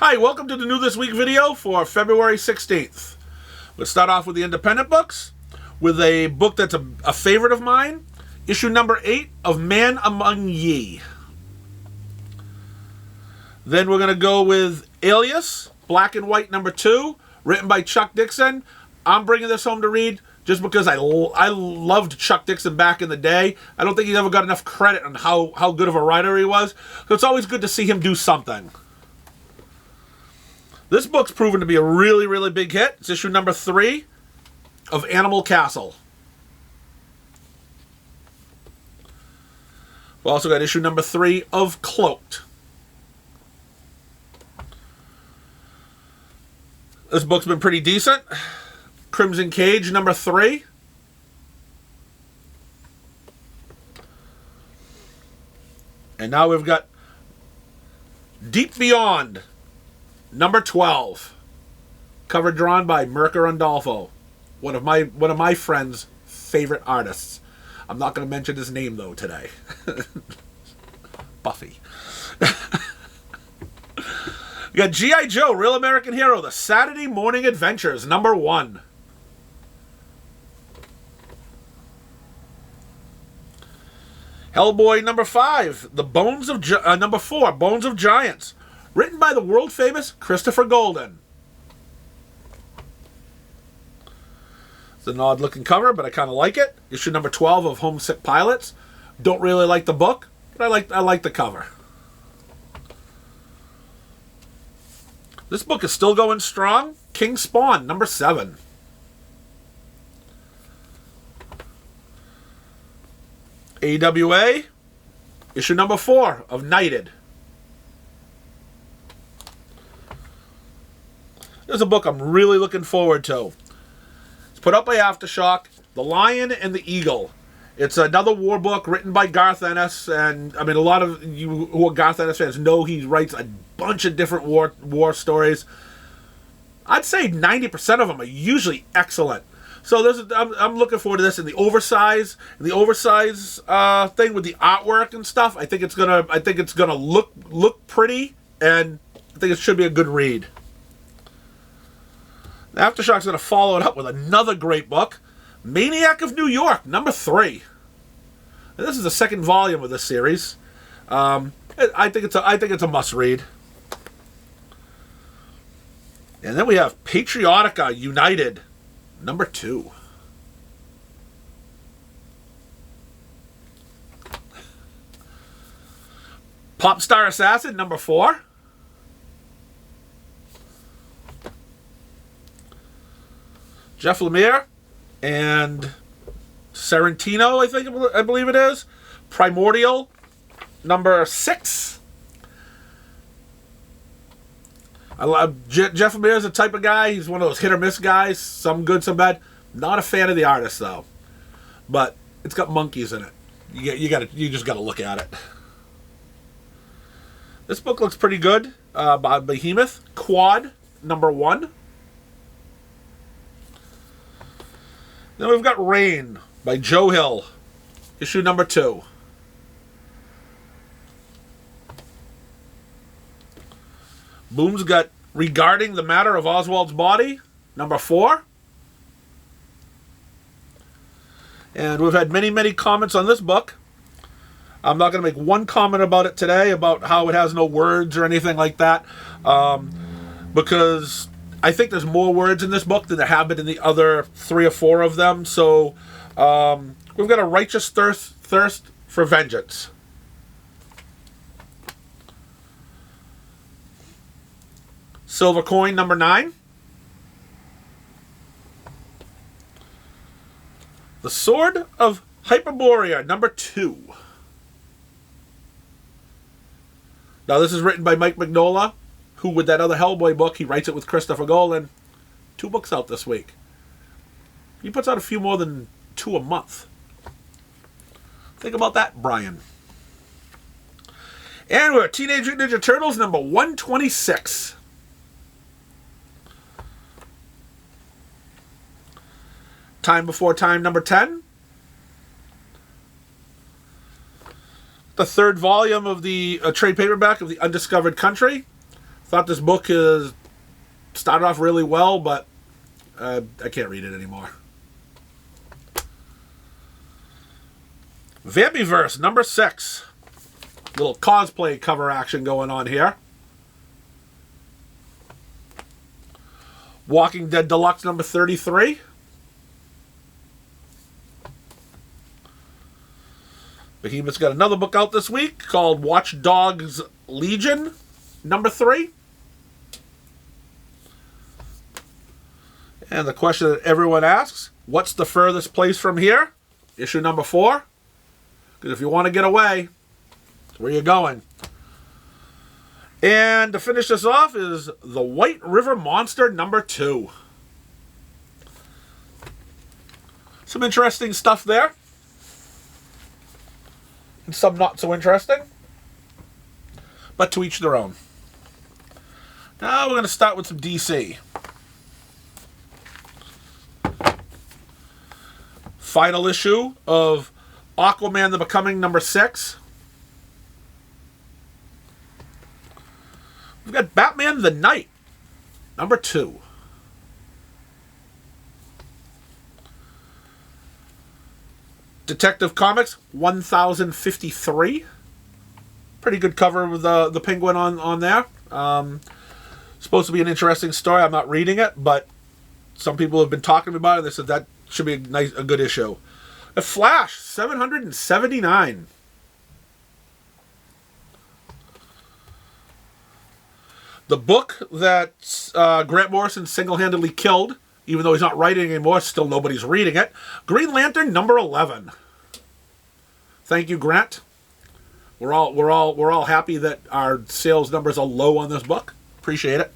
Hi, welcome to the New This Week video for February 16th. Let's start off with the independent books, with a book that's a favorite of mine, issue number 8 of Man Among Ye. Then we're going to go with Alias, Black and White number 2, written by Chuck Dixon. I'm bringing this home to read just because I loved Chuck Dixon back in the day. I don't think he ever got enough credit on how good of a writer he was. So it's always good to see him do something. This book's proven to be a really, really big hit. It's issue number 3 of Animal Castle. We've also got issue number 3 of Cloaked. This book's been pretty decent. Crimson Cage number 3. And now we've got Deep Beyond number 12, cover drawn by Mirka Randolfo, one of my friend's favorite artists. I'm not going to mention his name though today. Buffy. We got G.I. Joe, Real American Hero, The Saturday Morning Adventures, number 1. Hellboy number 5, number 4, Bones of Giants, written by the world-famous Christopher Golden. It's an odd-looking cover, but I kind of like it. Issue number 12 of Homesick Pilots. Don't really like the book, but I like the cover. This book is still going strong. King Spawn, number 7. AWA, issue number 4 of Knighted. This is a book I'm really looking forward to. It's put out by Aftershock, The Lion and the Eagle. It's another war book written by Garth Ennis, and I mean, a lot of you who are Garth Ennis fans know he writes a bunch of different war stories. I'd say 90% of them are usually excellent. So I'm looking forward to this, and the oversize thing with the artwork and stuff. I think it's gonna look pretty, and I think it should be a good read. Aftershock's going to follow it up with another great book, Maniac of New York, number 3. And this is the second volume of this series. I think it's a must-read. And then we have Patriotica United, number 2. Popstar Assassin, number 4. Jeff Lemire and Sorrentino, I believe it is. Primordial, number 6. I love Jeff Lemire is the type of guy. He's one of those hit or miss guys. Some good, some bad. Not a fan of the artist though, but it's got monkeys in it. You just gotta look at it. This book looks pretty good. By Behemoth, Quad, number 1. Then we've got Rain by Joe Hill, issue number 2. Boom's got Regarding the Matter of Oswald's Body, number 4. And we've had many, many comments on this book. I'm not going to make one comment about it today, about how it has no words or anything like that, because I think there's more words in this book than there have been in the other 3 or 4 of them. So we've got A Righteous Thirst for Vengeance. Silver Coin, number 9. The Sword of Hyperborea, number 2. Now this is written by Mike Mignola, who, with that other Hellboy book, he writes it with Christopher Golden. 2 books out this week. He puts out a few more than 2 a month. Think about that, Brian. And we're Teenage Mutant Ninja Turtles, number 126. Time Before Time, number 10. The 3rd volume of the trade paperback of The Undiscovered Country. Thought this book is started off really well, but I can't read it anymore. Vampyverse, number 6. Little cosplay cover action going on here. Walking Dead Deluxe, number 33. Behemoth's got another book out this week called Watch Dogs Legion, number 3. And the question that everyone asks, what's the furthest place from here? Issue number 4. Because if you want to get away, that's where you're going. And to finish this off is The White River Monster, number 2. Some interesting stuff there. And some not so interesting. But to each their own. Now we're going to start with some DC. Final issue of Aquaman the Becoming, number 6. We've got Batman the Knight, number 2. Detective Comics 1053. Pretty good cover with the penguin on there. Supposed to be an interesting story. I'm not reading it, but some people have been talking about it. They said that should be a good issue. The Flash 779. The book that Grant Morrison single-handedly killed, even though he's not writing anymore, still nobody's reading it. Green Lantern number 11. Thank you, Grant. We're all happy that our sales numbers are low on this book. Appreciate it.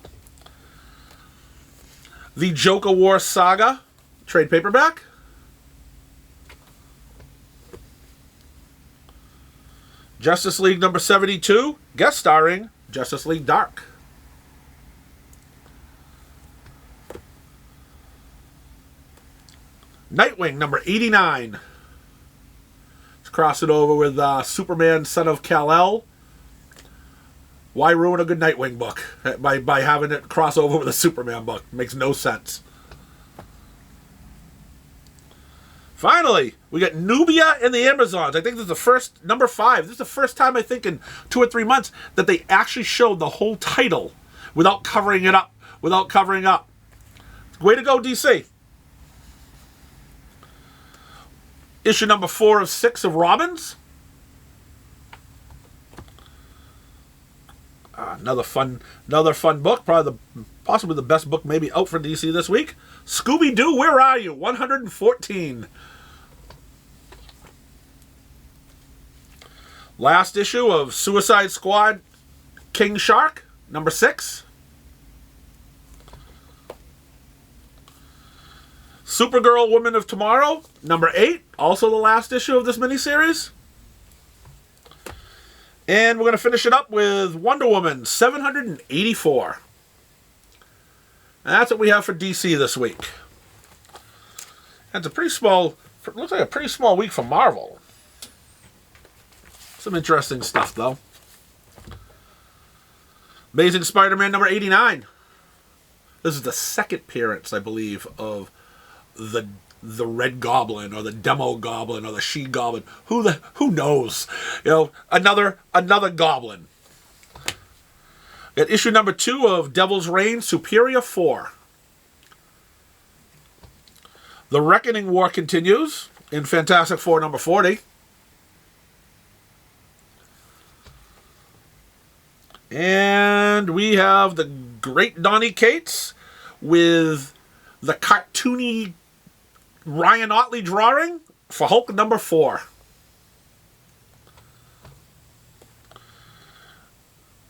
The Joker War Saga trade paperback. Justice League number 72, guest starring Justice League Dark. Nightwing number 89. Let's cross it over with Superman, Son of Kal-El. Why ruin a good Nightwing book by having it cross over with a Superman book? Makes no sense. Finally, we got Nubia and the Amazons. I think this is the first, number 5. This is the first time, I think, in 2 or 3 months that they actually showed the whole title without covering it up. Way to go, DC. Issue number 4 of 6 of Robins. Another fun book. Possibly the best book maybe out for DC this week. Scooby-Doo, Where Are You? 114. Last issue of Suicide Squad, King Shark, number 6. Supergirl, Woman of Tomorrow, number 8. Also the last issue of this miniseries. And we're going to finish it up with Wonder Woman 784. And that's what we have for DC this week. That's a pretty small, looks like a pretty small week for Marvel. Some interesting stuff, though. Amazing Spider-Man number 89. This is the second appearance, I believe, of the Red Goblin or the Demo Goblin or the She Goblin. Who knows? You know, another Goblin. At issue number 2 of Devil's Reign, Superior 4. The Reckoning War continues in Fantastic Four number 40. And we have the Great Donny Cates with the cartoony Ryan Otley drawing for Hulk number 4.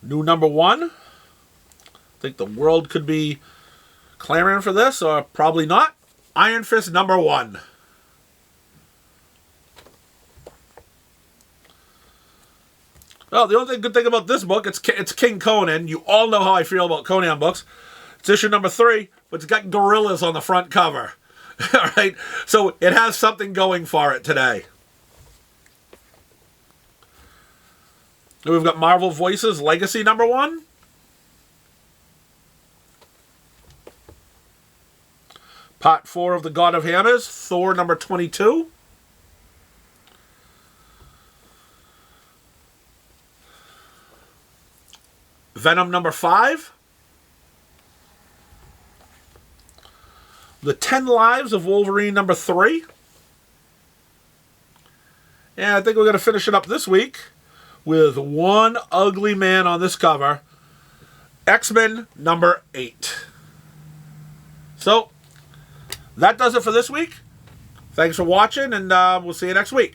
New number 1. I think the world could be clamoring for this, or probably not. Iron Fist number 1. Well, the only good thing about this book, it's King Conan. You all know how I feel about Conan books. It's issue number 3, but it's got gorillas on the front cover. All right? So it has something going for it today. And we've got Marvel Voices Legacy number 1. Part 4 of The God of Hammers, Thor number 22. Venom number 5. The 10 Lives of Wolverine number 3. And I think we're going to finish it up this week with one ugly man on this cover. X-Men number 8. So, that does it for this week. Thanks for watching, and we'll see you next week.